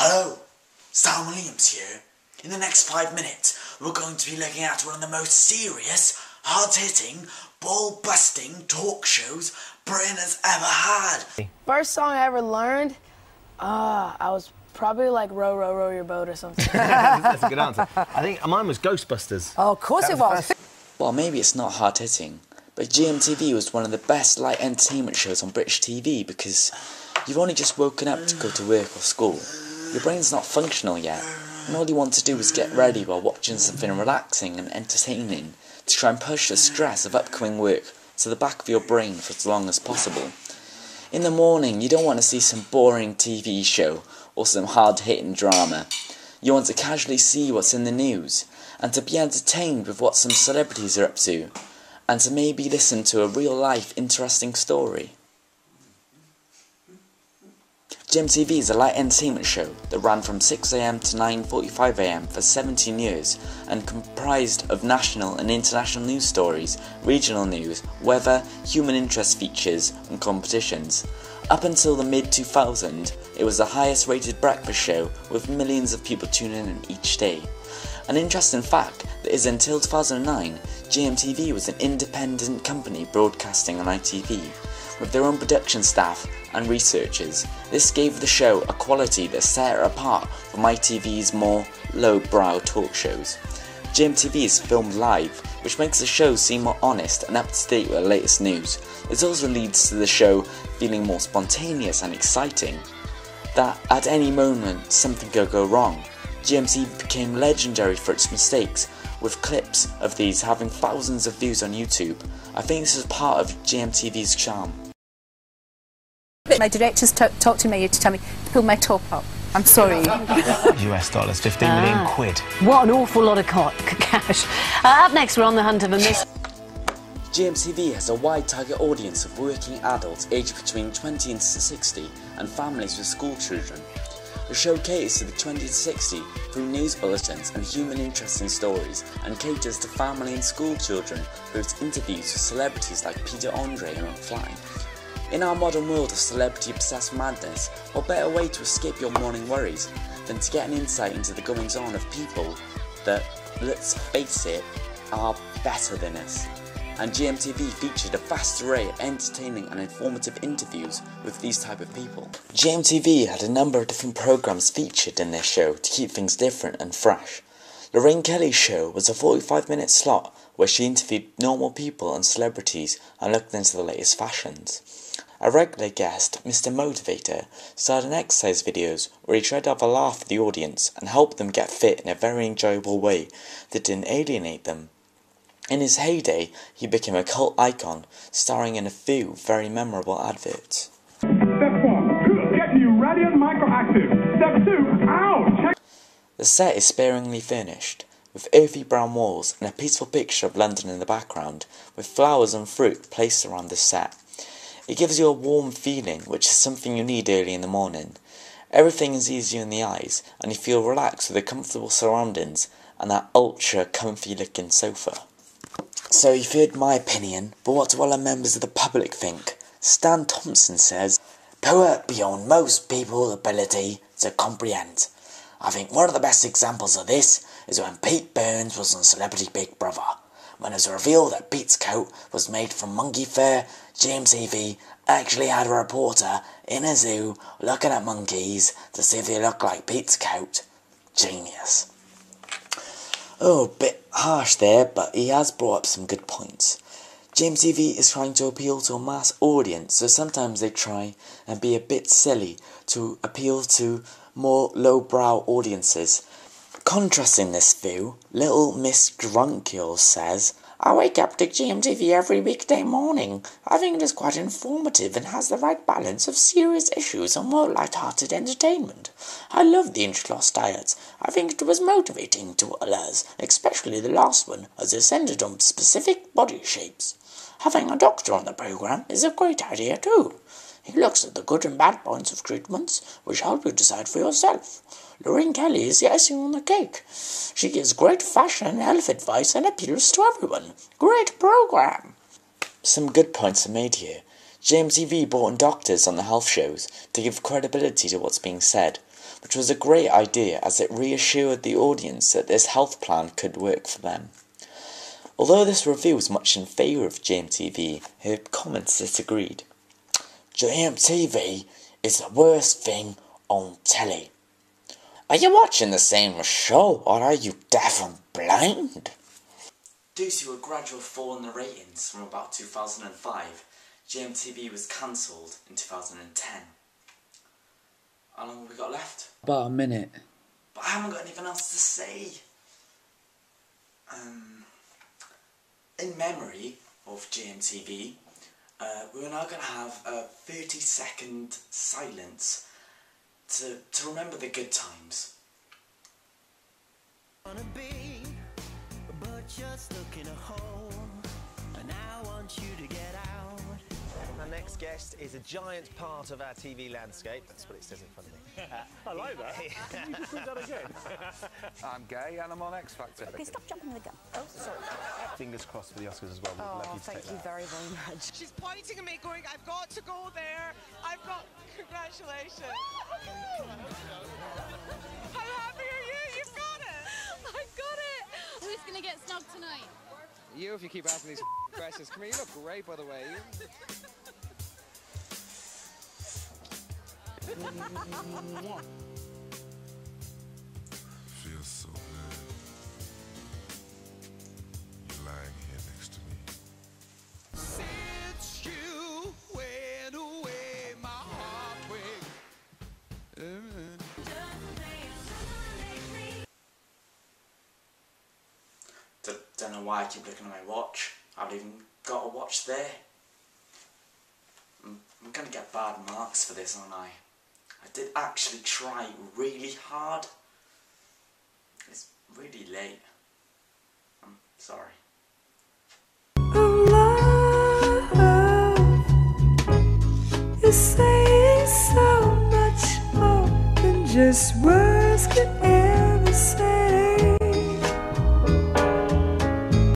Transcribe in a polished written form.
Hello, Sam Williams here. In the next 5 minutes, we're going to be looking at one of the most serious, hard-hitting, ball-busting talk shows Britain has ever had. First song I ever learned, I was probably like Row, Row, Row Your Boat or something. That's a good answer. I think mine was Ghostbusters. Oh, of course it was. Well, maybe it's not hard-hitting, but GMTV was one of the best light entertainment shows on British TV because you've only just woken up to go to work or school. Your brain's not functional yet, and all you want to do is get ready while watching something relaxing and entertaining to try and push the stress of upcoming work to the back of your brain for as long as possible. In the morning, you don't want to see some boring TV show or some hard-hitting drama. You want to casually see what's in the news, and to be entertained with what some celebrities are up to, and to maybe listen to a real-life interesting story. GMTV is a light entertainment show that ran from 6 AM to 9:45 AM for 17 years and comprised of national and international news stories, regional news, weather, human interest features and competitions. Up until the mid-2000s, it was the highest rated breakfast show with millions of people tuning in each day. An interesting fact that is until 2009, GMTV was an independent company broadcasting on ITV, with their own production staff and researchers. This gave the show a quality that set it apart from ITV's more low-brow talk shows. GMTV is filmed live, which makes the show seem more honest and up-to-date with the latest news. This also leads to the show feeling more spontaneous and exciting, that at any moment something could go wrong. GMTV became legendary for its mistakes, with clips of these having thousands of views on YouTube. I think this is part of GMTV's charm. My directors talked to me to tell me to pull my top up. I'm sorry. US dollars, 15 million quid. What an awful lot of cash. Up next, we're on the hunt of a miss. GMTV has a wide target audience of working adults aged between 20 and 60 and families with school children. The show caters to the 20 to 60 through news bulletins and human interesting stories, and caters to family and school children through its interviews with celebrities like Peter Andre and McFly. In our modern world of celebrity-obsessed madness, what better way to escape your morning worries than to get an insight into the goings-on of people that, let's face it, are better than us. And GMTV featured a vast array of entertaining and informative interviews with these type of people. GMTV had a number of different programmes featured in this show to keep things different and fresh. Lorraine Kelly's show was a 45-minute slot where she interviewed normal people and celebrities and looked into the latest fashions. A regular guest, Mr. Motivator, starred in exercise videos where he tried to have a laugh with the audience and help them get fit in a very enjoyable way that didn't alienate them. In his heyday, he became a cult icon, starring in a few very memorable adverts. Step 1, get new Radiant Microactive. Step 2, ouch! The set is sparingly furnished, with earthy brown walls and a peaceful picture of London in the background, with flowers and fruit placed around the set. It gives you a warm feeling, which is something you need early in the morning. Everything is easy on the eyes, and you feel relaxed with the comfortable surroundings and that ultra comfy looking sofa. So you've heard my opinion, but what do all the members of the public think? Stan Thompson says, "Poor beyond most people's ability to comprehend." I think one of the best examples of this is when Pete Burns was on Celebrity Big Brother. When it was revealed that Pete's coat was made from monkey fur, GMTV actually had a reporter in a zoo looking at monkeys to see if they look like Pete's coat. Genius. Oh, bit harsh there, but he has brought up some good points. GMTV is trying to appeal to a mass audience, so sometimes they try and be a bit silly to appeal to more lowbrow audiences. Contrasting this view, Little Miss Drunkule says, "I wake up to GMTV every weekday morning. I think it is quite informative and has the right balance of serious issues and more light-hearted entertainment. I love the inch-loss diets. I think it was motivating to others, especially the last one, as it centered on specific body shapes. Having a doctor on the programme is a great idea too. He looks at the good and bad points of treatments, which help you decide for yourself. Lorraine Kelly is the icing on the cake. She gives great fashion and health advice and appeals to everyone. Great programme." Some good points are made here. GMTV brought in doctors on the health shows to give credibility to what's being said. which was a great idea as it reassured the audience that this health plan could work for them. Although this review was much in favour of GMTV, her comments disagreed. GMTV is the worst thing on telly. Are you watching the same show, or are you deaf and blind? Due to a gradual fall in the ratings from about 2005, GMTV was cancelled in 2010. How long have we got left? About a minute. But I haven't got anything else to say. In memory of GMTV, we're now going to have a 30-second silence to remember the good times. But just look in a hole, and I want you to get out. Our next guest is a giant part of our TV landscape. That's what it says in front of me. I like that. Can you just read that again? I'm gay and I'm on X Factor. Okay, stop jumping the gun. Oh, sorry. Fingers crossed for the Oscars as well. We'd love you to thank take you that. very, very much. She's pointing at me going, I've got to go there. I've got... Congratulations. How happy are you? You've got it. I've got it. Who's going to get snubbed tonight? You, if you keep asking these questions. Come here, you look great, by the way. Feels so good. You're lying here next to me. Since you went away, my heart breaks. Don't know why I keep looking at my watch. I haven't even got a watch there. I'm going to get bad marks for this, aren't I? I did actually try really hard. It's really late. I'm sorry. You say so much more than just words could